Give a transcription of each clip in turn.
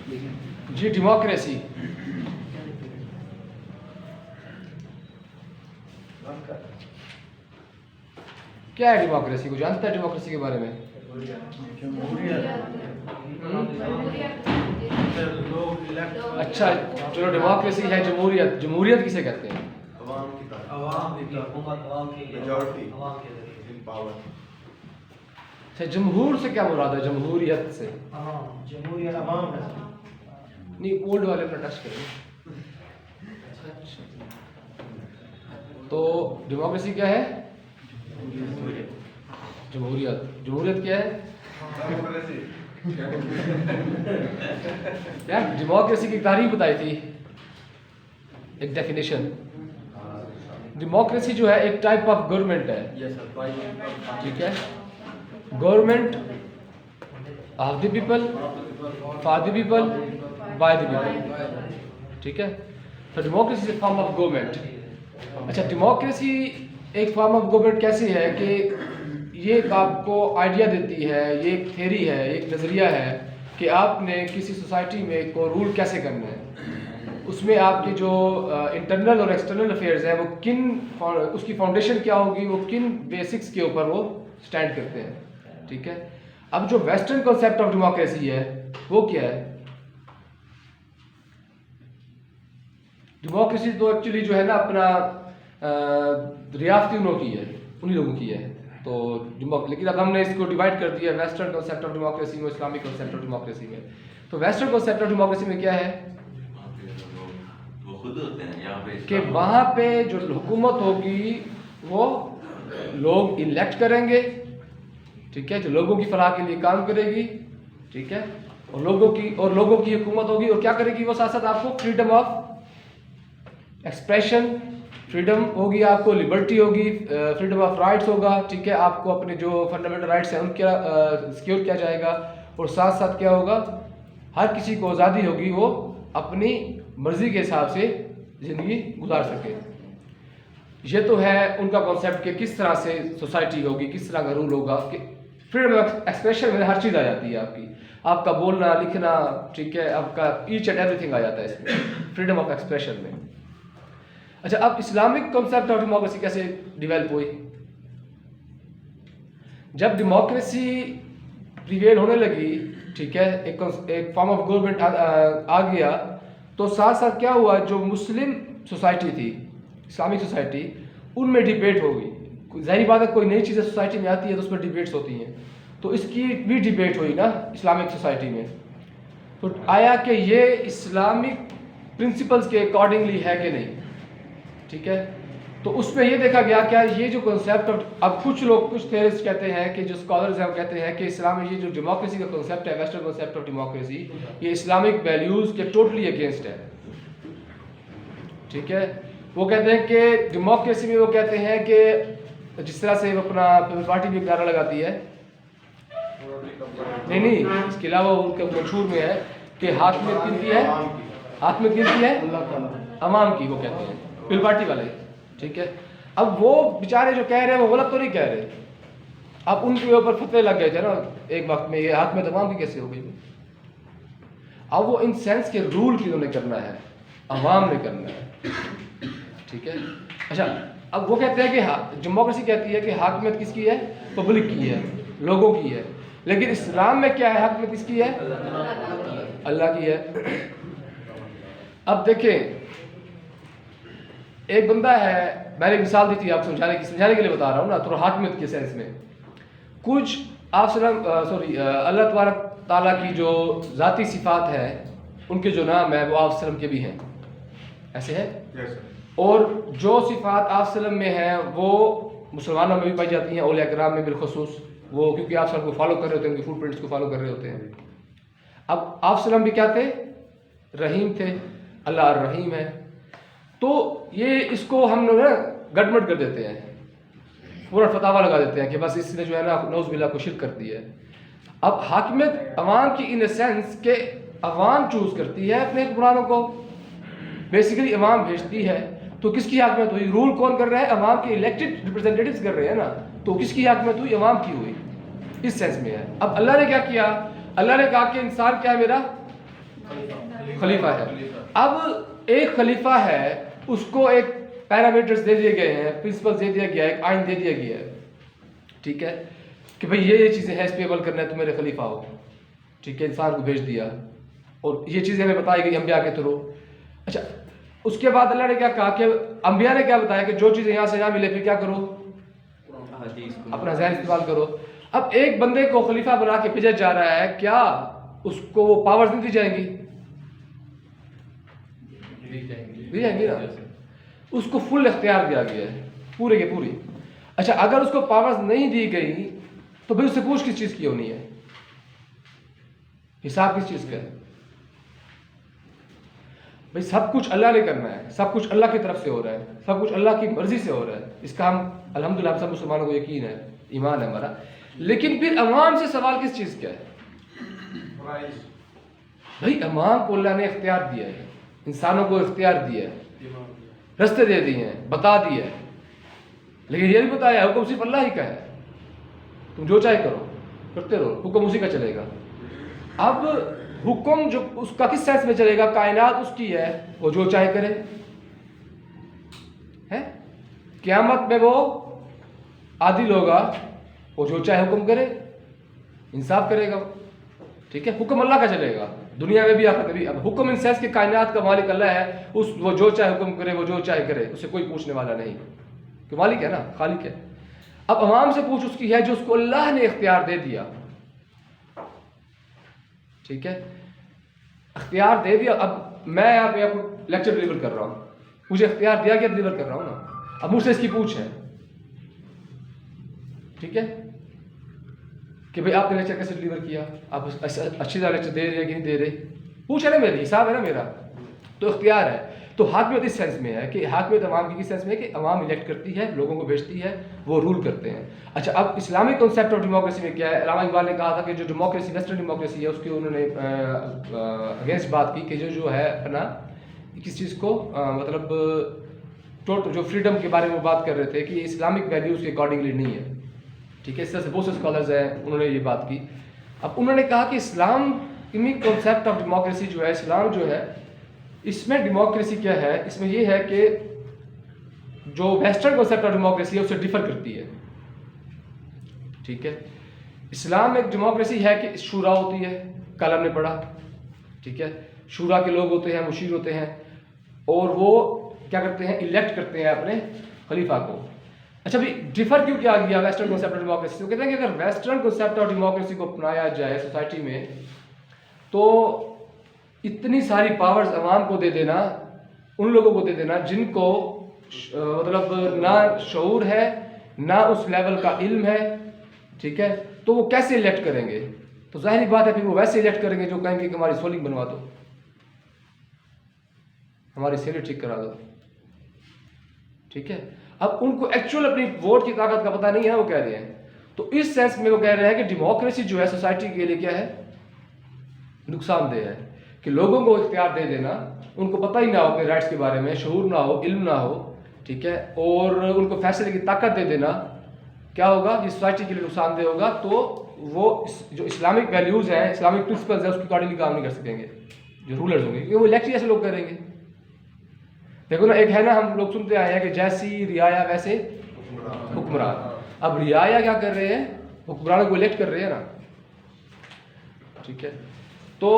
جی democracy کیا ہے؟ Democracy کو جانتا ہے؟ ڈیموکریسی کے بارے میں اچھا چلو، ڈیموکریسی ہے جمہوریت. جمہوریت کسے کہتے ہیں؟ اچھا، جمہور سے کیا مراد ہے؟ جمہوریت سے نہیں، اولڈ والے پر ٹچ کریں. تو ڈیموکریسی کیا ہے؟ جمہوریت. جمہوریت کیا ہے؟ یار ڈیموکریسی کی تعریف بتائی تھی، ایک ڈیفینیشن. ڈیموکریسی جو ہے ایک ٹائپ آف گورنمنٹ ہے، ٹھیک ہے؟ Government of the people, for the people, by the people, ٹھیک ہے؟ تو democracy is a form of government. اچھا، ڈیموکریسی ایک فارم آف گورنمنٹ کیسی ہے کہ یہ ایک آپ کو آئیڈیا دیتی ہے، یہ ایک تھیری ہے، ایک نظریہ ہے کہ آپ نے کسی سوسائٹی میں کو رول کیسے کرنا ہے. اس میں آپ کی جو انٹرنل اور ایکسٹرنل افیئرز ہیں وہ اس کی فاؤنڈیشن کیا ہوگی، وہ کن بیسکس کے اوپر وہ سٹینڈ کرتے ہیں، ٹھیک ہے؟ اب جو ویسٹرن کنسیپٹ آف ڈیموکریسی ہے وہ کیا ہے؟ ڈیموکریسی تو ایکچولی جو ہے نا اپنا ریاستی انہوں کی ہے، انہی لوگوں کی ہے. تو لیکن اب ہم نے اس کو ڈیوائڈ کر دیا ویسٹرن کنسیپٹ آف ڈیموکریسی میں، اسلامک کنسیپٹ آف ڈیموکریسی میں. تو ویسٹرن کنسیپٹ آف ڈیموکریسی میں کیا ہے کہ وہاں پہ جو حکومت ہوگی وہ لوگ الیکٹ کریں گے، ٹھیک ہے؟ جو لوگوں کی فلاح کے لیے کام کرے گی، ٹھیک ہے؟ اور لوگوں کی حکومت ہوگی. اور کیا کرے گی وہ؟ ساتھ ساتھ آپ کو فریڈم آف ایکسپریشن، فریڈم ہوگی، آپ کو لبرٹی ہوگی، فریڈم آف رائٹس ہوگا، ٹھیک ہے؟ آپ کو اپنے جو فنڈامنٹل رائٹس ہیں ان کا سیکیور کیا جائے گا. اور ساتھ ساتھ کیا ہوگا؟ ہر کسی کو آزادی ہوگی وہ اپنی مرضی کے حساب سے زندگی گزار سکے. یہ تو ہے ان کا کانسیپٹ کہ کس طرح سے سوسائٹی ہوگی، کس طرح کا رول ہوگا. کہ فریڈم آف ایکسپریشن میں ہر چیز آ جاتی ہے، آپ کا بولنا لکھنا، ٹھیک ہے؟ آپ کا ایچ اینڈ ایوری تھنگ آ جاتا ہے اس میں، فریڈم آف ایکسپریشن میں. اچھا، اب اسلامک کنسیپٹ آف ڈیموکریسی کیسے ڈیولپ ہوئی؟ جب ڈیموکریسی پریویل ہونے لگی، ٹھیک ہے، ایک فارم آف گورنمنٹ آ گیا، تو ساتھ ساتھ کیا ہوا؟ جو مسلم سوسائٹی تھی، اسلامک سوسائٹی، ان میں ڈیبیٹ ہو گئی. ظاہری بات ہے کوئی نئی چیزیں سوسائٹی میں آتی ہے تو اس پر ڈیبیٹس ہوتی ہیں. تو اس کی بھی ڈیبیٹ ہوئی نا اسلامک سوسائٹی میں. تو آیا کہ یہ اسلامک پرنسپلز کے اکارڈنگلی ہے کہ نہیں، ٹھیک ہے؟ تو اس میں یہ دیکھا گیا کہ یہ جو کنسیپٹ، اب کچھ تھیورسٹ کہتے ہیں کہ جو اسکالرز ہیں وہ کہتے ہیں کہ اسلام میں یہ جو ڈیموکریسی کا کنسیپٹ ہے، ویسٹرن کنسیپٹ آف ڈیموکریسی، یہ اسلامک ویلیوز کے ٹوٹلی اگینسٹ ہے، ٹھیک ہے؟ وہ کہتے ہیں کہ ڈیموکریسی میں وہ کہتے ہیں کہ جس طرح سے وہ اپنا پارٹی بھی ایک نعرہ لگاتی ہے، نہیں، اس کے علاوہ ان کے مشہور میں ہے کہ حاکمیت کن کی ہے؟ حاکمیت کن کی ہے؟ عوام کی. وہ کہتے ہیں پیپل پارٹی والے، ٹھیک ہے؟ اب وہ بیچارے جو کہہ رہے ہیں وہ غلط تو نہیں کہہ رہے. اب ان کے اوپر فتوے لگ گئے تھے نا ایک وقت میں، یہ حاکمیت عوام کی کیسے ہو گئی؟ اب وہ ان سینس کے رول کیوں نے کرنا ہے؟ عوام نے کرنا ہے، ٹھیک ہے؟ اچھا، اب وہ کہتے ہیں کہ ڈیموکریسی کہتی ہے کہ حاکمیت کس کی ہے؟ پبلک کی ہے، لوگوں کی ہے. لیکن اسلام میں کیا ہے؟ حاکمیت کس کی ہے؟ اللہ کی ہے. اب دیکھیں، ایک بندہ ہے، میں نے ایک مثال دی تھی آپ سمجھانے کے لیے بتا رہا ہوں نا، تو حاکمیت کے سینس میں کچھ اللہ تبارک تعالیٰ کی جو ذاتی صفات ہے، ان کے جو نام ہے وہ آپ وسلم کے بھی ہیں، ایسے ہے. اور جو صفات آپ وسلم میں ہیں وہ مسلمانوں میں بھی پائی جاتی ہیں، اولیاء کرام میں بالخصوص، وہ کیونکہ آپ وسلم کو فالو کر رہے ہوتے ہیں، ان کے فوٹ پرنٹس کو فالو کر رہے ہوتے ہیں. اب آپ وسلم بھی کیا تھے؟ رحیم تھے، اللہ الرحیم ہے. تو یہ اس کو ہم لوگ نا گڑبڑ کر دیتے ہیں، پورا فتاوا لگا دیتے ہیں کہ بس اس نے جو ہے نا نعوذ باللہ کو شرک کر دی ہے. اب حاکمیت عوام کی ان سینس کہ عوام چوز کرتی ہے اپنے حکمرانوں کو، بیسیکلی عوام بھیجتی ہے. تو کس کی حاکمیت ہوئی؟ رول کون کر رہا ہے؟ عوام کے الیکٹڈ ریپرزینٹیٹیوز کر رہے ہیں نا. تو کس کی حاکمیت ہوئی؟ عوام کی ہوئی، اس سینس میں ہے. اب اللہ نے کیا کیا؟ اللہ نے کہا کہ انسان کیا ہے میرا؟ खलीफा है। अब एक खलीफा है, उसको एक पैरामीटर्स दे दिए गए हैं, प्रिंसिपल्स दे दिया गया है, एक आइन दे दिया गया है, ठीक है, कि भाई ये चीज़ें हैं, इस पे अमल करना है, तुम मेरे खलीफा हो, ठीक है, इंसान को भेज दिया और ये चीज़ें हमें बताई गई अंबिया के थ्रू। अच्छा, उसके बाद अल्लाह ने क्या कहा कि अंबिया ने क्या बताया कि जो चीज़ें यहाँ से यहाँ मिले फिर क्या करो, अपना ज़हन इस्तेमाल करो। अब एक बंदे को खलीफा बना के भेजा जा रहा है, क्या उसको वो पावर्स नहीं दी जाएंगी? दी जाएंगी ना, उसको फुल इख्तियार दिया गया है, पूरे के पूरी। अच्छा, अगर उसको पावर्स नहीं दी गई तो भाई उससे पूछ किस चीज़ की होनी है, हिसाब किस चीज़ का है? भाई सब कुछ अल्लाह ने करना है, सब कुछ अल्लाह की तरफ से हो रहा है, सब कुछ अल्लाह की मर्जी से हो रहा है, इसका हम अल्हम्दुलिल्लाह सब मुसलमानों को यकीन है, ईमान है हमारा। लेकिन फिर अवाम से सवाल किस चीज़ का है? भाई अवाम को अल्लाह ने इख्तियार दिया है, इंसानों को इख्तियार दिया है, रास्ते दे दिए हैं, बता दिए हैं, लेकिन ये भी बताया हुक्म सिर्फ अल्लाह ही का है, तुम जो चाहे करो, करते रहो, हुक्म उसी का चलेगा। अब हुक्म जो उसका किस सेंस में चलेगा? कायनात उसकी है, वो जो चाहे करे है। क़यामत में वो आदिल होगा, वो जो चाहे हुक्म करे, इंसाफ करेगा, ठीक है, हुक्म अल्लाह का चलेगा दुनिया में भी आखिरत में भी। अब हुक्म इन सेंस के कायनात का मालिक अल्लाह है, उस वो जो चाहे हुक्म करे, वो जो चाहे करे, उसे कोई पूछने वाला नहीं, कि मालिक है ना, खालिक है। अब अवाम से पूछ उसकी है जो उसको अल्लाह ने इख्तियार दे दिया, ठीक है, इख्तियार दे दिया। अब मैं यहाँ पे आपको लेक्चर डिलीवर कर रहा हूँ, मुझे इख्तियार दिया गया, डिलीवर कर रहा हूँ ना, अब मुझसे इसकी पूछ है, ठीक है, कि भाई आपने लेक्चर कैसे डिलीवर किया, आप अच्छी तरह लेक्चर दे रहे हैं कि नहीं दे रहे, पूछ है ना, मेरी हिसाब है ना मेरा, तो इख्तियार है। तो हाकिमियत इस सेंस में है कि हाकिमियत अवाम की किस सेंस में है कि अवाम इलेक्ट करती है, लोगों को भेजती है, वो रूल करते हैं। अच्छा, अब इस्लामिक कॉन्सेप्ट ऑफ डेमोक्रेसी में क्या है? अल्लामा इकबाल ने कहा था कि जो डेमोक्रेसी वेस्टर्न डेमोक्रेसी है उसकी उन्होंने अगेंस्ट बात की कि जो है अपना किस चीज़ को मतलब टोटल जो फ्रीडम के बारे में बात कर रहे थे कि ये इस्लामिक वैल्यूज़ के अकॉर्डिंगली नहीं है, ठीक है, इस तरह से बहुत से स्कॉलर्स हैं, उन्होंने ये बात की। अब उन्होंने कहा कि इस्लामिक कॉन्सेप्ट ऑफ डेमोक्रेसी जो है, इस्लाम जो है, इसमें डेमोक्रेसी क्या है, इसमें ये है कि जो वेस्टर्न कॉन्सेप्ट ऑफ डेमोक्रेसी है उससे डिफर करती है, ठीक है। इस्लाम में एक डेमोक्रेसी है कि शूरा होती है, कल हमने पढ़ा, ठीक है, शूरा के लोग होते हैं, मुशीर होते हैं, और वो क्या करते हैं, इलेक्ट करते हैं अपने खलीफा को। अच्छा भाई, डिफर क्यों किया गया वेस्टर्न कॉन्सेप्ट ऑफ डेमोक्रेसी? तो कहते हैं कि अगर वेस्टर्न कॉन्सेप्ट ऑफ डेमोक्रेसी को अपनाया जाए सोसाइटी में, तो इतनी सारी पावर्स अवाम को दे देना, उन लोगों को दे देना जिनको मतलब ना शऊर है, ना उस लेवल का इल्म है, ठीक है, तो वो कैसे इलेक्ट करेंगे? तो जाहिर बात है फिर वो वैसे इलेक्ट करेंगे जो कहेंगे कि हमारी सोलिंग बनवा दो, हमारी सैलरी ठीक करा दो, ठीक है। अब उनको एक्चुअल अपनी वोट की ताकत का पता नहीं है, वो कह रहे हैं। तो इस सेंस में वो कह रहे हैं कि डेमोक्रेसी जो है सोसाइटी के लिए क्या है, नुकसानदेह है, कि लोगों को इख्तियार दे देना, उनको पता ही ना हो अपने राइट्स के बारे में, शऊर ना हो, इल्म ना हो, ठीक है, और उनको फैसले की ताकत दे देना, क्या होगा, ये सोसाइटी के लिए नुकसानदेह होगा। तो वो जो इस्लामिक वैल्यूज़ हैं, इस्लामिक प्रिंसिपल्स हैं, उसके अकॉर्डिंगली काम नहीं कर सकेंगे जो रूलर्स होंगे, क्योंकि वो इलेक्ट ही ऐसे लोग करेंगे। देखो ना, एक है ना, हम लोग सुनते आए हैं कि जैसी रियाया वैसे हुक्मरान। अब रियाया क्या कर रहे हैं, हुक्मरानों को इलेक्ट कर रहे हैं ना, ठीक है। तो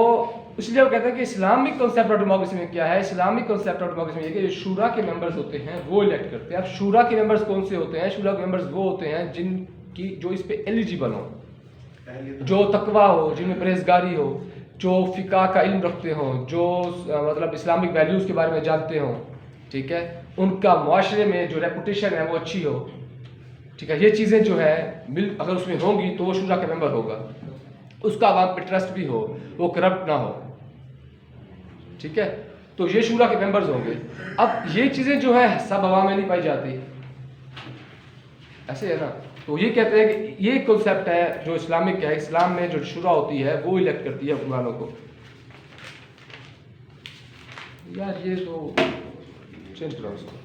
इसलिए वो कहते हैं कि इस्लामिक कॉन्सेप्ट ऑफ डेमोक्रेसी में क्या है, इस्लामिक कॉन्सेप्ट ऑफ डेमोक्रेसी में ये कि जो शूरा के मेंबर्स होते हैं वो इलेक्ट करते हैं। अब शूरा के मेंबर्स कौन से होते हैं? शूरा के मेंबर्स वो होते हैं जिनकी जो इस पे एलिजिबल हो, जो तकवा हो, जिनमें परहेजगारी हो, जो फ़िक़ा का इल्म रखते हों, जो मतलब इस्लामिक वैल्यूज़ के बारे में जानते हों, ठीक है, उनका मुआशरे में जो रेपुटेशन है वो अच्छी हो, ठीक है, ये चीज़ें जो है अगर उसमें होंगी तो वो शूरा का मेंबर होगा, उसका आवाम पे ट्रस्ट भी हो, वो करप्ट ना हो, ठीक है, तो ये शूरा के मेंबर्स होंगे। अब ये चीज़ें जो है सब आवाम में नहीं पाई जाती, ऐसे है ना। तो ये कहते हैं कि ये कॉन्सेप्ट है जो इस्लामिक है, इस्लाम में जो शूरा होती है वो इलेक्ट करती है हुक्मरानों को। यार ये तो चेंज करो उसको।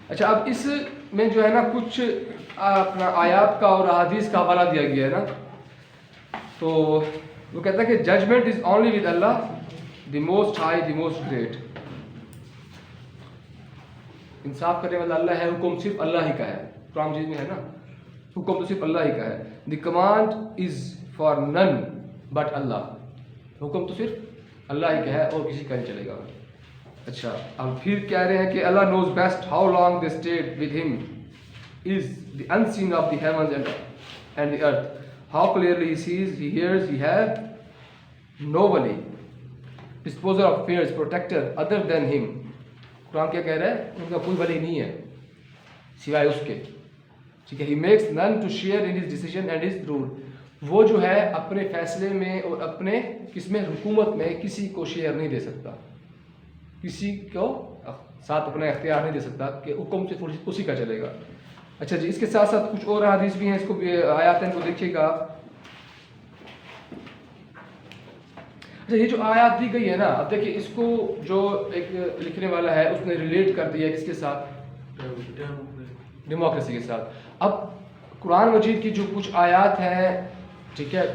اچھا اب اس میں جو ہے نا کچھ اپنا آیات کا اور احادیث کا حوالہ دیا گیا ہے نا. تو وہ کہتا ہے کہ judgement is only with Allah the most high the most great. انصاف کرنے والا اللہ ہے, حکم صرف اللہ ہی کا ہے. قرآن مجید میں ہے نا, حکم تو صرف اللہ ہی کا ہے. دی کمانڈ از فار نن بٹ اللہ, حکم تو صرف اللہ ہی کا ہے اور کسی کا نہیں چلے گا. اچھا اب پھر کہہ رہے ہیں کہ Allah knows best how long they stayed with him is the unseen of the heavens and the earth, how clearly he sees, he hears, he have no any disposer of affairs, protector other than him. قرآن کیا کہہ رہا ہے, ان کا کوئی ولی نہیں ہے سوائے اس کے. ٹھیک ہے, he makes none to share in his decision and his rule. وہ جو ہے اپنے فیصلے میں اور اپنے کس میں حکومت میں کسی کو شیئر نہیں دے سکتا, کسی کو ساتھ اپنا اختیار نہیں دے سکتا کہ حکم سے اسی کا چلے گا. اچھا جی, اس کے ساتھ ساتھ کچھ اور حدیث بھی ہیں, اس کو بھی آیات ہیں, ان کو دیکھیے گا. اچھا یہ جو آیات دی گئی ہے نا, اب دیکھیے اس کو جو ایک لکھنے والا ہے اس نے ریلیٹ کر دیا کس کے ساتھ, ڈیموکریسی کے ساتھ. اب قرآن مجید کی جو کچھ آیات ہیں, ٹھیک ہے,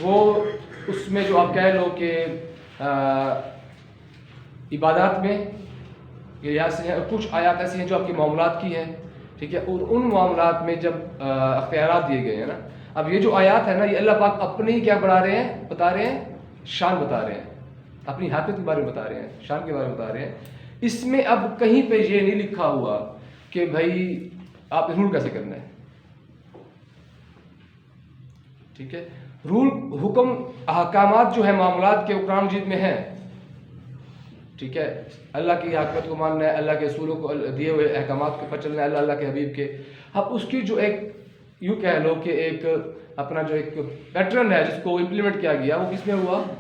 وہ اس میں جو آپ کہہ لو کہ عبادات میں یہ لحاظ سے ہیں, اور کچھ آیات ایسی ہیں جو آپ کے معاملات کی ہیں. ٹھیک ہے, اور ان معاملات میں جب اختیارات دیے گئے ہیں نا, اب یہ جو آیات ہے نا, یہ اللہ پاک اپنے ہی کیا بتا رہے ہیں, شان بتا رہے ہیں, اپنی حاکمیت کے بارے میں بتا رہے ہیں, شان کے بارے میں بتا رہے ہیں. اس میں اب کہیں پہ یہ نہیں لکھا ہوا کہ بھائی آپ رول کیسے کرنا ہے. ٹھیک ہے, رول, حکم, احکامات جو ہے معاملات کے قرآن مجید میں ہیں. ٹھیک ہے, اللہ کی حاکمیت کو ماننا ہے, اللہ کے اصولوں کو دیے ہوئے احکامات پر چلنا ہے, اللہ کے حبیب کے. اب اس کی جو ایک یوں کہہ لو کہ ایک اپنا جو ایک پیٹرن ہے جس کو امپلیمنٹ کیا گیا, وہ کس میں ہوا, آپ صلی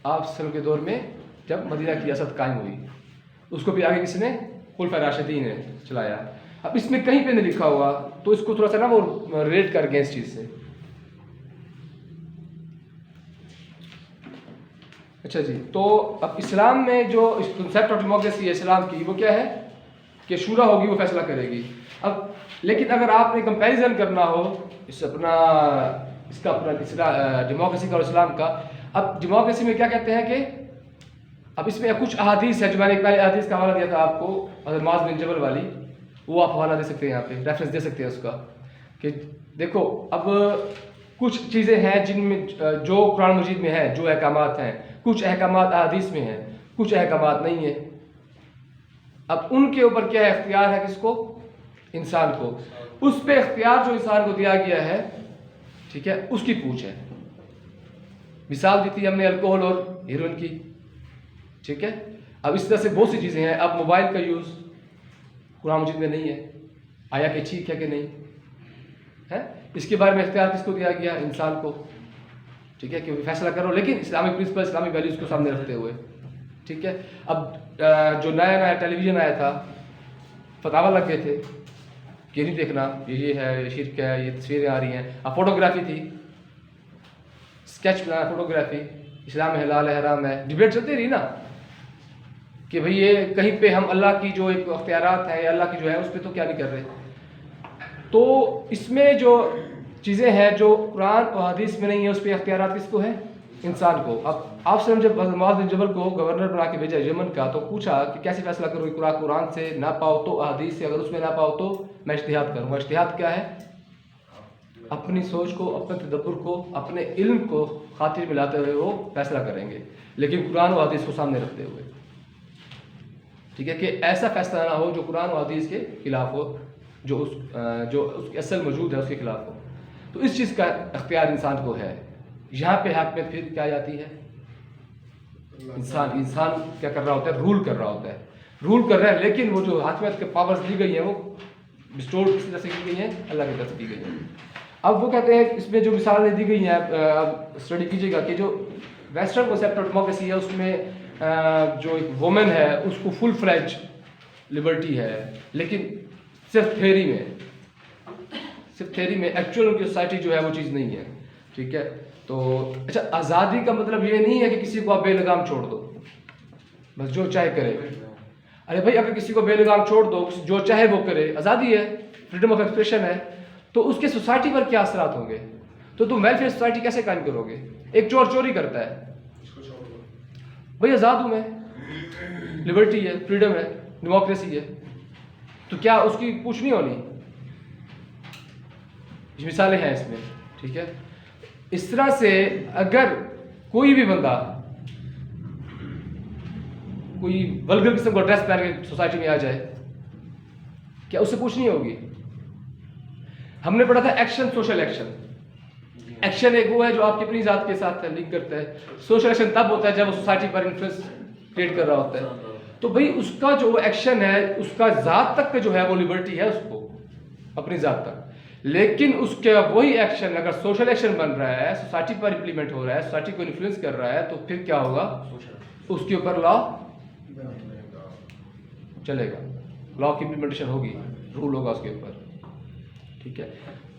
اللہ علیہ وسلم کے دور میں جب مدینہ کی ریاست قائم ہوئی. اس کو بھی آگے کس نے, خلفائے راشدین نے چلایا. اب اس میں کہیں پہ نہیں لکھا ہوا, تو اس کو تھوڑا سا نا وہ ریلیٹ کر گئے اس چیز سے. اچھا جی, تو اب اسلام میں جو کنسیپٹ آف ڈیموکریسی ہے اسلام کی, وہ کیا ہے کہ شورا ہوگی, وہ فیصلہ کرے گی. اب لیکن اگر آپ نے کمپیریزن کرنا ہو اس کا اپنا ڈیموکریسی کا اور اسلام کا, اب ڈیموکریسی میں کیا کہتے ہیں کہ اب اس میں کچھ احادیث ہے, جو میں نے ایک پہلے احادیث کا حوالہ دیا تھا آپ کو, حضرت معاذ بن جبل والی, وہ آپ حوالہ دے سکتے ہیں, یہاں پہ ریفرنس دے سکتے ہیں اس کا, کہ دیکھو اب کچھ چیزیں ہیں جن میں جو قرآن مجید میں ہیں, جو احکامات ہیں, کچھ احکامات احادیث میں ہیں, کچھ احکامات نہیں ہیں. اب ان کے اوپر کیا اختیار ہے, کس کو, انسان کو. اس پہ اختیار جو انسان کو دیا گیا ہے, ٹھیک ہے, اس کی پوچھ ہے. مثال دی تھی ہم نے الکوہل اور ہیروئن کی. ٹھیک ہے, اب اس طرح سے بہت سی چیزیں ہیں. اب موبائل کا یوز قرآن مجید میں نہیں ہے, آیا کہ ٹھیک ہے کہ نہیں ہے, اس کے بارے میں اختیار کس کو دیا گیا, انسان کو. ٹھیک ہے, کہ فیصلہ کرو, لیکن اسلامک پرنسپل, اسلامک ویلیوز کو سامنے رکھتے ہوئے. ٹھیک ہے, اب جو نیا ٹیلی ویژن آیا تھا, فتاوی لگ گئے تھے کہ نہیں دیکھنا, یہ ہے, یہ شرک ہے, یہ تصویریں آ رہی ہیں. اب فوٹوگرافی تھی, اسکیچ بنانا, فوٹوگرافی اسلام میں حلال ہے حرام ہے, ڈبیٹ چلتی رہی نا, کہ بھئی یہ کہیں پہ ہم اللہ کی جو ایک اختیارات ہیں یا اللہ کی جو ہے اس پہ تو کیا نہیں کر رہے. تو اس میں جو چیزیں ہیں جو قرآن اور حدیث میں نہیں ہیں, اس پہ اختیارات کس کو ہیں, انسان کو. اب آپ سے جب معاذ بن جبل کو گورنر بنا کے بھیجا یمن کا, تو پوچھا کہ کیسے فیصلہ کروں, قرآن سے نہ پاؤ تو احادیث سے, اگر اس میں نہ پاؤ تو میں اجتہاد کروں گا. اجتہاد کیا ہے, اپنی سوچ کو, اپنے تدبر کو, اپنے علم کو خاطر میں لاتے ہوئے وہ فیصلہ کریں گے, لیکن قرآن و حدیث کو سامنے رکھتے ہوئے. ٹھیک ہے, کہ ایسا فیصلہ نہ ہو جو قرآن و حدیث کے خلاف ہو, جو اس کی اصل موجود ہے اس کے خلاف ہو. تو اس چیز کا اختیار انسان کو ہے. یہاں پہ حاکمیت پھر کیا جاتی ہے, انسان کیا کر رہا ہوتا ہے, رول کر رہا ہوتا ہے, رول کر رہا ہے, لیکن وہ جو حاکمیت کے پاورز دی گئی ہیں وہ بسٹور کس طرح سے کی گئی ہیں, اللہ کی طرف سے کی گئی ہیں. اب وہ کہتے ہیں اس میں جو مثالیں دی گئی ہیں, اسٹڈی کیجیے گا کہ جو ویسٹرن کنسیپٹ آف ڈیموکریسی ہے اس میں جو ایک وومن ہے اس کو فل فلیج لبرٹی ہے, لیکن صرف تھیوری میں, ایکچوئل ان کی سوسائٹی جو ہے وہ چیز نہیں ہے. ٹھیک ہے, تو اچھا, آزادی کا مطلب یہ نہیں ہے کہ کسی کو آپ بے لگام چھوڑ دو, بس جو چاہے کرے. अरे भाई अगर किसी को बेलगाम छोड़ दो, जो चाहे वो करे, आज़ादी है, फ्रीडम ऑफ एक्सप्रेशन है, तो उसके सोसाइटी पर क्या असरात होंगे? तो तुम वेलफेयर सोसाइटी कैसे कायम करोगे? एक चोर चोरी करता है, भाई आज़ाद हूँ मैं, लिबर्टी है, फ्रीडम है, डेमोक्रेसी है, तो क्या उसकी पूछ नहीं होनी? मिसालें हैं इसमें, ठीक है। इस तरह से अगर कोई भी बंदा कोई वल्गर किस्म का ड्रेस पहन के सोसाइटी में आ जाए, क्या उससे पूछनी होगी? हमने पढ़ा था एक्शन, सोशल एक्शन। एक्शन एक वो है जो आपकी अपनी जात के साथ लिंक करता है, सोशल एक्शन तब होता है जब वो सोसाइटी पर इन्फ्लुएंस क्रिएट कर रहा होता है। तो भाई उसका जो एक्शन है, उसका जात तक का जो है वो लिबर्टी है उसको, अपनी जात तक। लेकिन उसका वही एक्शन अगर सोशल एक्शन बन रहा है, सोसाइटी पर इंप्लीमेंट हो रहा है, सोसाइटी को इन्फ्लुएंस कर रहा है, तो फिर क्या होगा? उसके ऊपर लॉ चलेगा, लॉ की इंप्लीमेंटेशन होगी, रूल होगा उसके ऊपर, ठीक है।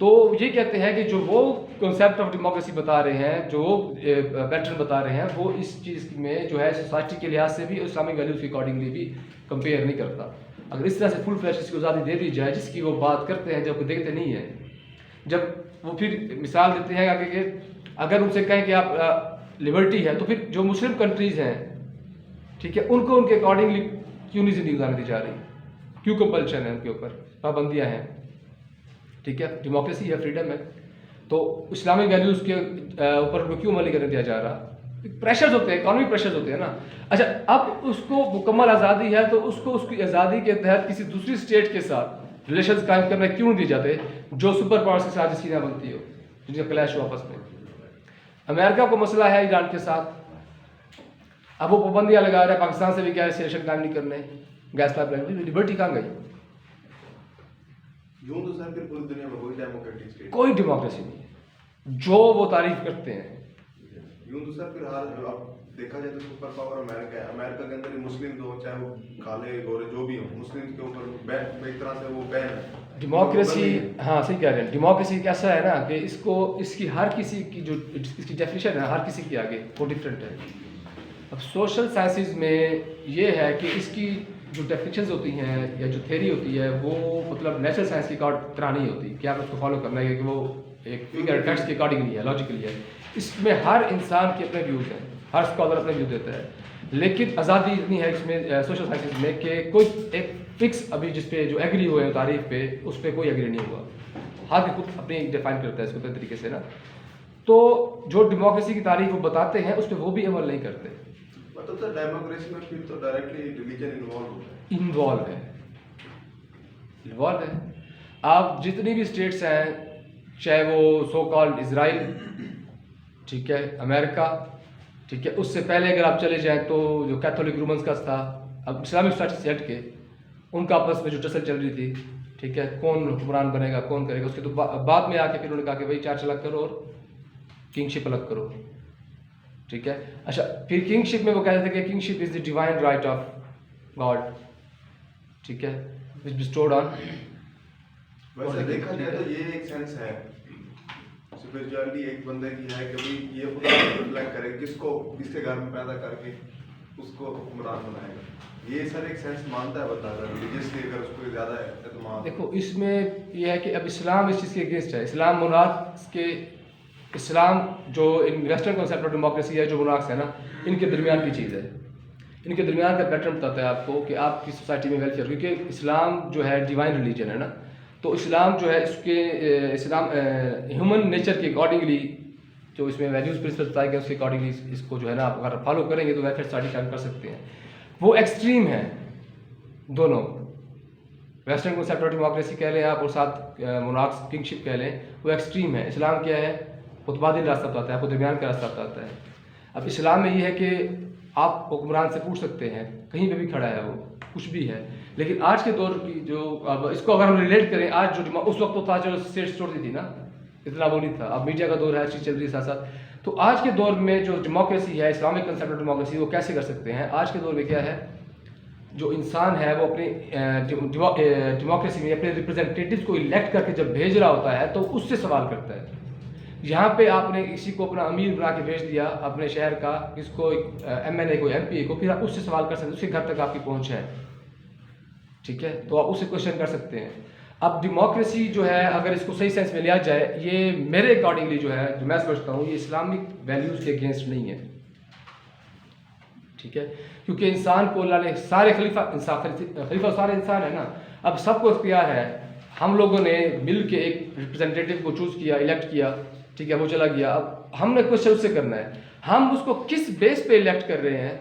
तो ये कहते हैं कि जो वो कॉन्सेप्ट ऑफ डेमोक्रेसी बता रहे हैं, जो पैटर्न बता रहे हैं, वो इस चीज़ में जो है सोसाइटी के लिहाज से भी, इस्लामिक वैल्यूज़ के अकॉर्डिंगली भी कंपेयर नहीं करता। अगर इस तरह से फुल फ्लैश इसको आज़ादी दे दी जाए, जिसकी वो बात करते हैं, जब वो देखते नहीं है, जब वो फिर मिसाल देते हैं आगे कि अगर उनसे कहें कि आप लिबर्टी है, तो फिर जो मुस्लिम कंट्रीज़ हैं, ठीक है, उनको उनके अकॉर्डिंगली क्यों नहीं ज़िंदगी गुजारने दी जा रही? क्यों कंपल्शन है उनके ऊपर, पाबंदियाँ हैं, ठीक है, डेमोक्रेसी है, फ्रीडम है, तो इस्लामिक वैल्यूज़ के ऊपर उनको क्यों अमल करने दिया जा रहा? प्रेशर्स होते हैं, इकॉनमिक प्रेशर्स होते हैं ना। अच्छा, अब उसको मुकम्मल आज़ादी है, तो उसको उसकी आज़ादी के तहत किसी दूसरी स्टेट के साथ रिलेशंस कायम करने क्यों नहीं दिए जाते, जो सुपर पावर्स के साथ जिसकी ना बनती हो, जिनका क्लैश हो आपस में। अमेरिका को मसला है ईरान के साथ, अब वो पाबंदियाँ लगा रहा है, पाकिस्तान से भी क्या रिलेशन कायम नहीं करने, गैस पाइपलाइन, लिबर्टी कहाँ गई? यूं तो सर फिर पूरी दुनिया में कोई डेमोक्रेटिक स्टेट, कोई डेमोक्रेसी नहीं है जो वो तारीफ करते हैं। यूं तो सर फिर हाल अब देखा जाए तो सुपर पावर अमेरिका है। अमेरिका के अंदर ही मुस्लिम दो, चाहे वो काले गोरे जो भी हो, मुस्लिम के ऊपर बैन, एक तरह से वो बैन है डेमोक्रेसी। हाँ सही कह रहे हैं। डेमोक्रेसी कैसा है ना कि इसको, इसकी हर किसी की जो इसकी डेफिनेशन है हर किसी के आगे वो डिफरेंट है। अब सोशल साइंसेज में ये है कि इसकी जो डेफिनेशंस होती हैं या जो थ्योरी होती है वो मतलब नेचुरल साइंस की तरह नहीं होती कि आप उसको फॉलो करना है कि वो एक फिगर फैक्ट्स के अकॉर्डिंगली है, लॉजिकली है। इसमें हर इंसान के अपने व्यूज़ हैं, हर स्कॉलर अपने व्यू देता है, लेकिन आज़ादी इतनी है इसमें सोशल साइंसेज में कि कोई एक फिक्स अभी जिस पे जो एग्री हुए हैं तारीफ पे, उस पर कोई एग्री नहीं हुआ। हर कोई खुद अपनी डिफाइन करता है इसको अपने तरीके से ना। तो जो डेमोक्रेसी की तारीफ वो बताते हैं उस पर वो भी अमल नहीं करते। मतलब तो डेमोक्रेसी में फिर तो डायरेक्टली रिलीजन इन्वॉल्व है। आप जितनी भी स्टेट्स हैं, चाहे वो सो कॉल्ड इजराइल, ठीक है, अमेरिका, ठीक है, उससे पहले अगर आप चले जाएं तो जो कैथोलिक रोमन्स का था, अब इस्लामिक स्टेट से हट के उनका आपस में जो टसल चल रही थी, ठीक है, कौन हुक्मरान बनेगा, कौन करेगा, उसके तो बाद में आके फिर उन्होंने कहा कि भाई चार्च अलग करो और किंगशिप अलग करो, ठीक है। अच्छा, फिर किंगशिप में वो कहते थे कि kingship is the divine right of God, ठीक है, विच बिस्टोर्ड ऑन। वैसे देखा जाए तो ये एक सेंस है स्पिरिचुअलिटी एक बंदे की है कि भाई ये खुदा रिफ्लेक्ट करे किसको, किसके घर में पैदा करके उसको हुक्मरान बनाएगा। ये सर एक सेंस मानता है बंदा रिलीजियस की, अगर उसको ज़्यादा एतमाद। देखो इसमें यह है कि अब इस्लाम इस चीज़ के अगेंस्ट है। इस्लाम मुनाक्स के, इस्लाम जो in western concept of democracy है, जो मुनाक्स है ना, इनके दरमियान की चीज़ है। इनके दरमियान का पैटर्न बताता है आपको कि आपकी सोसाइटी में वेलफेयर, क्योंकि इस्लाम जो है डिवाइन रिलीजन है ना, तो इस्लाम जो है इसके इस्लाम ह्यूमन नेचर के अकॉर्डिंगली जो इसमें वैल्यूज़ प्रिंसिपल्स बताए गए उसके अकॉर्डिंगली इसको जो है ना आप अगर फॉलो करेंगे तो वेलफेयर सोसाइटी कायम कर सकते हैं। वो एक्सट्रीम है दोनों, वेस्टर्न कॉन्सेप्ट ऑफ डेमोक्रेसी कह लें आप और साथ मोनार्क्स किंगशिप कह लें, वो एक्सट्रीम है। इस्लाम क्या है, मुतबादिल रास्ता बताता है, आपको दरमियान का रास्ता बताता है। अब इस्लाम में ये है कि आप हुक्मरान से पूछ सकते हैं, कहीं पे भी खड़ा है वो, कुछ भी है। लेकिन आज के दौर की जो, अब इसको अगर हम रिलेट करें, आज जो उस वक्त तो था जो स्टेट्स छोड़ती थी ना, इतना वो नहीं था। अब मीडिया का दौर है, चीज़ चल रही है साथ साथ। तो आज के दौर में जो डेमोक्रेसी है, इस्लामिक कंसेप्ट ऑफ डेमोक्रेसी, वो कैसे कर सकते हैं? आज के दौर में क्या है, जो इंसान है वो अपनी डेमोक्रेसी में अपने रिप्रेजेंटेटिव्स को इलेक्ट करके जब भेज रहा होता है तो उससे सवाल करता है। यहाँ पे आपने किसी को अपना अमीर बना के भेज दिया अपने शहर का, किसको MNA को, MP को, फिर आप उससे सवाल कर सकते, उसके घर तक आपकी पहुँच है। ٹھیک ہے, تو آپ اسے کوشچن کر سکتے ہیں. اب ڈیموکریسی جو ہے اگر اس کو صحیح سینس میں لیا جائے, یہ میرے اکارڈنگلی جو ہے جو میں سمجھتا ہوں یہ اسلامک ویلیوز کے اگینسٹ نہیں ہے. ٹھیک ہے, کیونکہ انسان کو اللہ نے سارے خلیفہ سارے انسان ہے نا, اب سب کو اختیار ہے. ہم لوگوں نے مل کے ایک ریپرزینٹیٹیو کو چوز کیا, الیکٹ کیا, ٹھیک ہے, وہ چلا گیا. اب ہم نے کوشچن اس سے کرنا ہے, ہم اس کو کس بیس پہ الیکٹ کر رہے ہیں,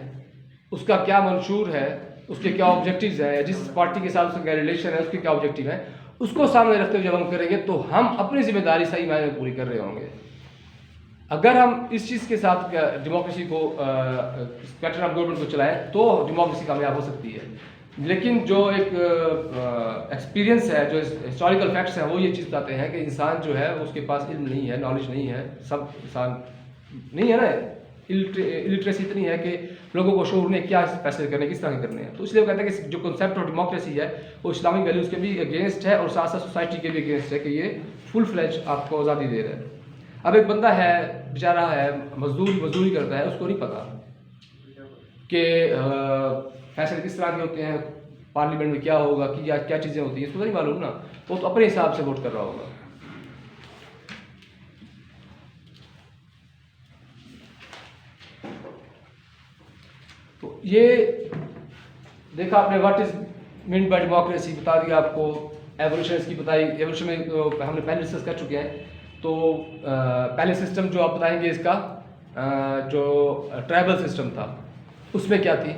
اس کا کیا منشور ہے, اس کے کیا آبجیکٹیوز ہیں, جس پارٹی کے ساتھ اس کا کیا ریلیشن ہے, اس کے کیا آبجیکٹیو ہیں, اس کو سامنے رکھتے ہوئے جب ہم کریں گے تو ہم اپنی ذمہ داری صحیح معنی میں پوری کر رہے ہوں گے. اگر ہم اس چیز کے ساتھ ڈیموکریسی کو پیٹرن آف گورنمنٹ کو چلائیں تو ڈیموکریسی کامیاب ہو سکتی ہے. لیکن جو ایک ایکسپیرینس ہے, جو ہسٹوریکل فیکٹس ہیں, وہ یہ چیز بتاتے ہیں کہ انسان جو ہے اس کے پاس علم نہیں ہے, نالج نہیں ہے, سب انسان نہیں ہے نا, الٹریسی اتنی ہے کہ لوگوں کو شعور نہیں کیا فیصلے کرنے کس طرح کے کرنے ہیں. تو اس لیے وہ کہتے ہیں کہ جو کنسیپٹ آف ڈیموکریسی ہے وہ اسلامک ویلیوز کے بھی اگینسٹ ہے, اور ساتھ ساتھ سوسائٹی کے بھی اگینسٹ ہے کہ یہ فل فلیج آپ کو آزادی دے رہا ہے. اب ایک بندہ ہے بیچارہ ہے, مزدوری کرتا ہے, اس کو نہیں پتا کہ فیصلے کس طرح کے ہوتے ہیں, پارلیمنٹ میں کیا ہوگا, کیا چیزیں ہوتی ہیں, اس کو نہیں معلوم نا, وہ تو اپنے حساب سے ووٹ کر رہا ہوگا. تو یہ دیکھا آپ نے what is meant by democracy, بتا دیا آپ کو. ایوولوشن اس کی بتائی, ایوولوشن میں ہم نے پہلے ڈسکس کر چکے ہیں. تو پہلے سسٹم جو آپ بتائیں گے اس کا جو ٹرائبل سسٹم تھا, اس میں کیا تھی,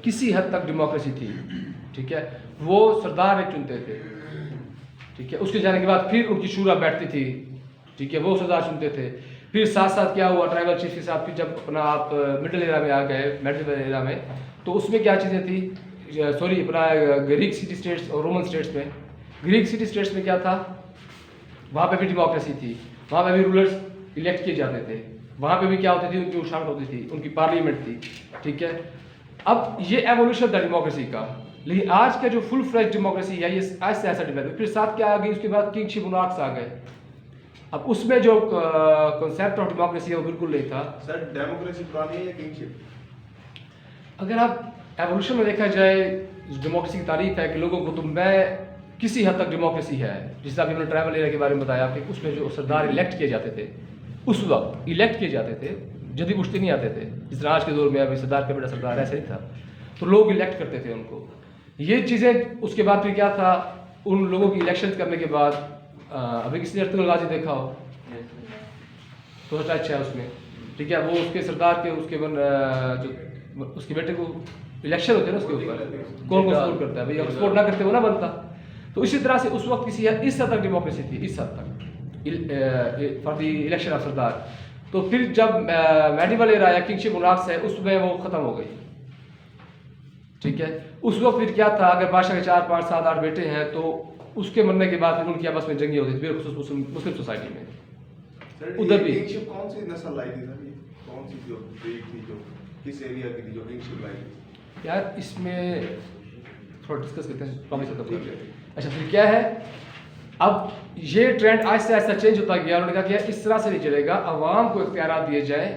کسی حد تک ڈیموکریسی تھی. ٹھیک ہے, وہ سردار ایک چنتے تھے. ٹھیک ہے, اس کے جانے کے بعد پھر ان کی شورا بیٹھتی تھی. ٹھیک ہے, وہ سردار چنتے تھے. پھر ساتھ ساتھ کیا ہوا, ٹرائبل چیف کے ساتھ پھر جب اپنا آپ مڈل ایرا میں آ گئے, مڈل ایرا میں, تو اس میں کیا چیزیں تھیں, سوری اپنا گریک سٹی اسٹیٹس اور رومن اسٹیٹس میں. گریک سٹی اسٹیٹس میں کیا تھا, وہاں پہ بھی ڈیموکریسی تھی, وہاں پہ بھی رولرز الیکٹ کیے جاتے تھے, وہاں پہ بھی کیا ہوتی تھی, ان کی مشاورت ہوتی تھی, ان کی پارلیمنٹ تھی. ٹھیک ہے, اب یہ ایوولوشن تھا ڈیموکریسی کا. لیکن آج کا جو فل فلیج ڈیموکریسی ہے یہ ایسا ایسا ڈیولپ, پھر ساتھ کیا آ گئی, اس کے بعد کنگ شپ مونارکس آ گئے. اب اس میں جو کنسیپٹ آف ڈیموکریسی ہے وہ بالکل نہیں تھا. سر ڈیموکریسی پرانی ہے یا کنگ شپ؟ اگر آپ ایوولوشن میں دیکھا جائے, ڈیموکریسی کی تعریف ہے کہ لوگوں کو, تو میں کسی حد تک ڈیموکریسی ہے, جس طرح انہوں نے ٹرائبل ایریا کے بارے میں بتایا کہ اس میں جو سردار الیکٹ کیے جاتے تھے, اس وقت الیکٹ کیے جاتے تھے, جدی پشتی نہیں آتے تھے, جس طرح آج کے دور میں ابھی سردار کا بیٹا سردار ایسا ہی تھا, تو لوگ الیکٹ کرتے تھے ان کو. یہ چیزیں اس کے بعد پھر کیا تھا, ان لوگوں کی الیکشن کرنے کے بعد, ابھی کسی نے ارطغرل غازی دیکھا ہو تو اچھا ہے اس میں. ٹھیک ہے, وہ اس کے سردار کے جو اس کے بیٹے کو الیکشن ہوتے ہیں نا, اس کے اوپر کون سپورٹ کرتا ہے, بھائی اگر سپورٹ نہ کرتے وہ نہ بنتا. تو اسی طرح سے اس وقت اس حد تک ڈیموکریسی تھی, اس حد تک فار دی الیکشن آف سردار. تو پھر جب میڈیول ایرا یا کنگ شپ مونارکس ہے, اس میں وہ ختم ہو گئی. ٹھیک ہے, اس وقت پھر کیا تھا, اگر بادشاہ کے 4 5 7 8 بیٹے ہیں تو اس کے مرنے کے بعد پھر ان کی آپس میں جنگیں ہوتی تھی, بالخصوص مسلم سوسائٹی میں. ادھر بھی کنگ شپ کون سی نسل لائی تھی سر, کون سی جو بریڈ تھی, جو کس ایریا کی تھی جو کنگ شپ لائی تھی؟ یار اس میں تھوڑا ڈسکس کرتے ہیں, ٹاپک ختم کر لیتے ہیں. اچھا پھر کیا ہے, اب یہ ٹرینڈ آہستہ آہستہ چینج ہوتا گیا. انہوں نے کہا کہ اس طرح سے نہیں چلے گا, عوام کو اختیارات دیے جائیں.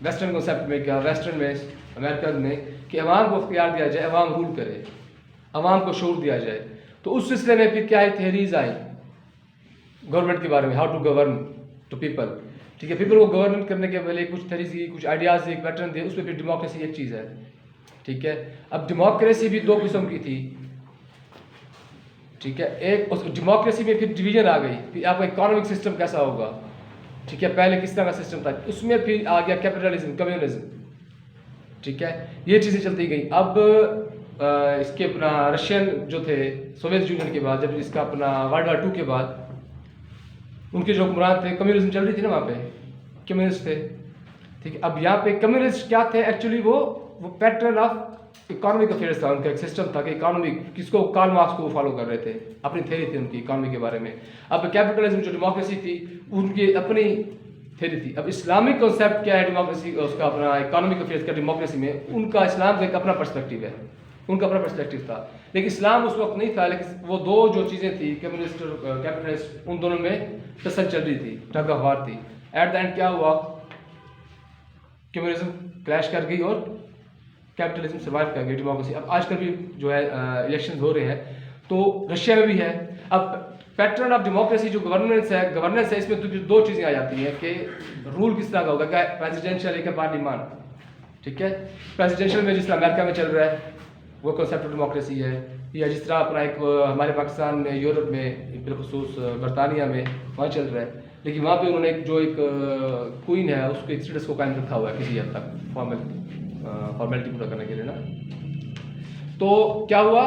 ویسٹرن کنسیپٹ میں کیا, ویسٹرن میں, امریکن میں, کہ عوام کو اختیار دیا جائے, عوام رول کرے, عوام کو شعور دیا جائے. تو اس سلسلے میں پھر کیا ہے, تھیریز آئی گورنمنٹ کے بارے میں, how to govern to people. ٹھیک ہے, پیپل کو گورن کرنے کے پہلے کچھ تھیریز دی, کچھ آئیڈیاز دی, ایک پیٹرن دے, اس میں پھر ڈیموکریسی ایک چیز ہے. ٹھیک ہے, اب ڈیموکریسی بھی 2 قسم کی تھی. ٹھیک ہے, ایک ڈیموکریسی میں پھر ڈویژن آ گئی, پھر آپ کا اکانومک سسٹم کیسا ہوگا. ٹھیک ہے, پہلے کس طرح کا سسٹم تھا, اس میں پھر آ گیا کیپٹلزم, کمیونزم. ٹھیک ہے, یہ چیزیں چلتی گئیں. اب اس کے اپنا رشین جو تھے سوویت یونین کے بعد, جب اس کا اپنا ورلڈ وار 2 کے بعد, ان کے جو حکمران تھے, کمیونزم چل رہی تھی نا وہاں پہ, کمیونسٹ تھے. ٹھیک ہے, اب یہاں پہ کمیونسٹ کیا تھے ایکچولی, وہ پیٹرن آف اکانومک افیئرس تھا, ان کا ایک سسٹم تھا کہ اکانومک کس کو, کارل مارکس کو وہ فالو کر رہے تھے, اپنی تھیری تھی ان کی اکانومی کے بارے میں. اب کیپٹلزم جو ڈیموکریسی تھی ان کی اپنی تھیری تھی. اب اسلامک کنسیپٹ کیا ہے ڈیموکریسی, اس کا اپنا اکانومک افیئرس کا ڈیموکریسی میں, ان کا اسلام کا ایک اپنا پرسپیکٹیو ہے, ان کا اپنا پرسپیکٹیو تھا. لیکن اسلام اس وقت نہیں تھا, لیکن وہ 2 جو چیزیں تھیں, کمیونسٹ اور کیپٹلسٹ, ان دونوں میں ٹسل چل رہی تھی, ٹگ آف وار تھی. ایٹ دا اینڈ کیا ہوا, کمیونزم کریش کر گئی اور कैपिटलिज्म सर्वाइव कर गई, डेमोक्रेसी। अब आजकल भी जो है इलेक्शन हो रहे हैं, तो रशिया में भी है। अब पैटर्न ऑफ डेमोक्रेसी जो गवर्नेंस है इसमें दो चीज़ें आ जाती हैं कि रूल किस तरह का होगा, क्या प्रेसिडेंशियल या पार्लियामान, ठीक है। प्रेसिडेंशियल में जिस तरह अमेरिका में चल रहा है वो कॉन्सेप्ट ऑफ डेमोक्रेसी है, या जिस तरह अपना एक हमारे पाकिस्तान में, यूरोप में, बिलखुसूस बरतानिया में वहाँ चल रहा है। लेकिन वहाँ पे उन्होंने जो एक क्वीन है उसके एक स्टेटस को कायम रखा हुआ है किसी हद तक, फॉर्मेलिटी पूरा करने के लिए ना। तो क्या हुआ,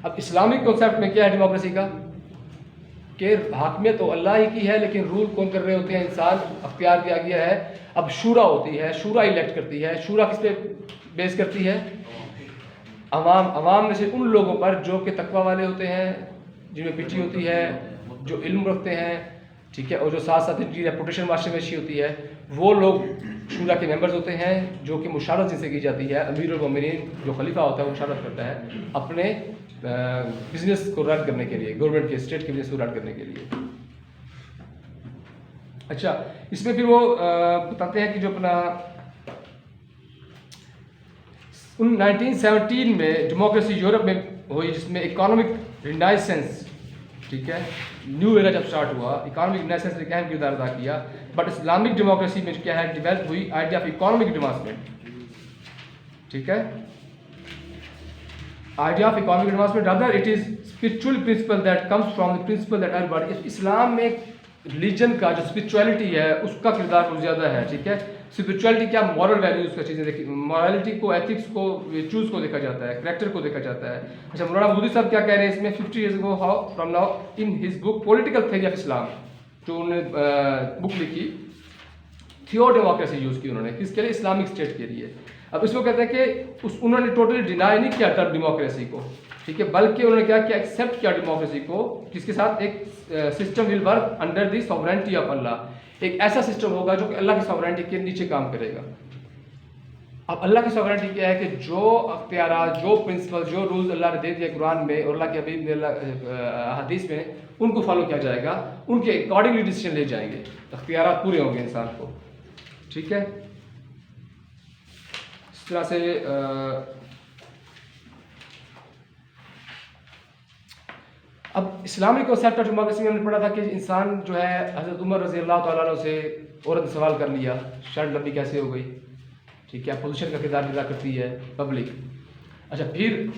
अब इस्लामिक कॉन्सेप्ट में क्या है डेमोक्रेसी का, कि हाकमियत तो अल्लाह ही की है, लेकिन रूल कौन कर रहे होते हैं, इंसान अख्तियार किया गया है। अब शूरा होती है, शूरा इलेक्ट करती है। शूरा किस पे बेस करती है, अवाम में से उन लोगों पर जो कि तकवा वाले होते हैं, जिनमें पिटी होती है, जो इल्म रखते हैं, ठीक है, और जो साथ साथ इनकी रेपुटेशन माशरे में अच्छी होती है, वो लोग शूरा के मेंबर्स होते हैं, जो कि मुशारत जिनसे की जाती है। अमीरुल मोमिनीन जो खलीफा होता है वो मुशारत करता है अपने बिजनेस को रन करने के लिए, गवर्नमेंट के, स्टेट के बिजनेस को रन करने के लिए। अच्छा, इसमें फिर वो बताते हैं कि जो अपना 1917 में डेमोक्रेसी यूरोप में हुई, जिसमें इकोनॉमिक रिनाइसेंस, ठीक है, न्यू एरा जब स्टार्ट हुआ, इकोनॉमिक रिनाइसेंस ने अहम किरदार अदा किया। बट इस्लामिक डेमोक्रेसी में क्या है, डेवलप हुई आइडिया ऑफ इकोनॉमिक एडवांसमेंट, ठीक है, idea of economic advancement, other it is spiritual principle that comes from the principle that everybody. इस्लाम में रिलीजन का जो स्पिरिचुअलिटी है उसका किरदार बहुत ज़्यादा है, ठीक है। स्पिरिचुअलिटी क्या, मॉरल वैल्यूज़ का चीज़ें देखी, मॉरलिटी को, एथिक्स को, वर्चूज़ को देखा जाता है, करेक्टर को देखा जाता है। अच्छा, मौलाना मौदूदी साहब क्या कह रहे हैं इसमें, 50 years ago how from now in his book political theory of Islam, जो उन्होंने बुक लिखी, थियो डेमोक्रेसी यूज़ की उन्होंने, किसके लिए, इस्लामिक स्टेट के लिए। अब इसको कहते हैं कि उन्होंने टोटली डिनाई नहीं किया टर्म डेमोक्रेसी को, ठीक है, बल्कि उन्होंने क्या किया, एक्सेप्ट किया डेमोक्रेसी को, किसके साथ, एक system will work under the sovereignty of Allah. एक ऐसा सिस्टम होगा जो कि अल्लाह की सॉवरेनिटी के नीचे काम करेगा। अब अल्लाह की सॉवरेनिटी क्या है कि जो अख्तियारात, जो प्रिंसिपल, जो रूल्स अल्लाह ने दे दिए कुरान में और अल्लाह के हबीब ने हदीस में, उनको फॉलो किया जाएगा, उनके अकॉर्डिंगली डिसीजन ले जाएंगे, अख्तियारात पूरे होंगे इंसान को, ठीक है। इस तरह से अब इस्लामिक कॉन्सेप्ट ऑफ डेमोक्रेसी में हमने पढ़ा था कि इंसान जो है, हज़रत उमर रज़ी अल्लाह तआला अन्हु से औरत ने सवाल कर लिया, शर्ट लंबी कैसे हो गई, ठीक है, पोजीशन का किरदार अदा करती है पब्लिक। अच्छा, फिर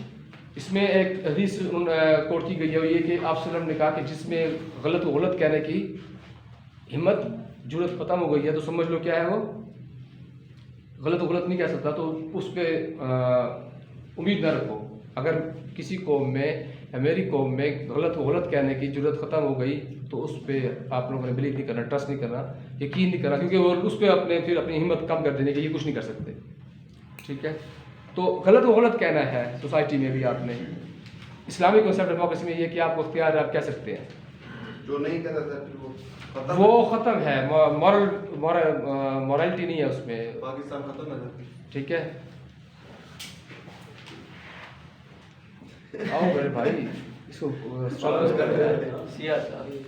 इसमें एक हदीस कोट की गई है, ये कि आप सल्लल्लाहु अलैहि वसल्लम ने कहा कि जिसमें गलत व गलत कहने की हिम्मत, जुर्रत ख़त्म हो गई है, तो समझ लो क्या है वो, गलत व गलत नहीं कह सकता, तो उस पर उम्मीद न रखो। अगर किसी कौम में, मेरी कौम में गलत व गलत कहने की जरूरत ख़त्म हो गई, तो उस पर आप लोगों ने बिलीव नहीं करना, ट्रस्ट नहीं करना, यकीन नहीं करना, क्योंकि वो उस पर अपनी हिम्मत कम कर देने की, ये कुछ नहीं कर सकते, ठीक है। तो गलत व गलत कहना है सोसाइटी में भी आपने, इस्लामिक कॉन्सेप्ट डेमोक्रेसी में ये कि आपको अख्तियार आप कह सकते हैं, जो नहीं कहता था फिर वो ख़त्म है, मॉरलिटी नहीं है उसमें, पाकिस्तान खत्म है, ठीक है। आओ बड़े भाई, इसको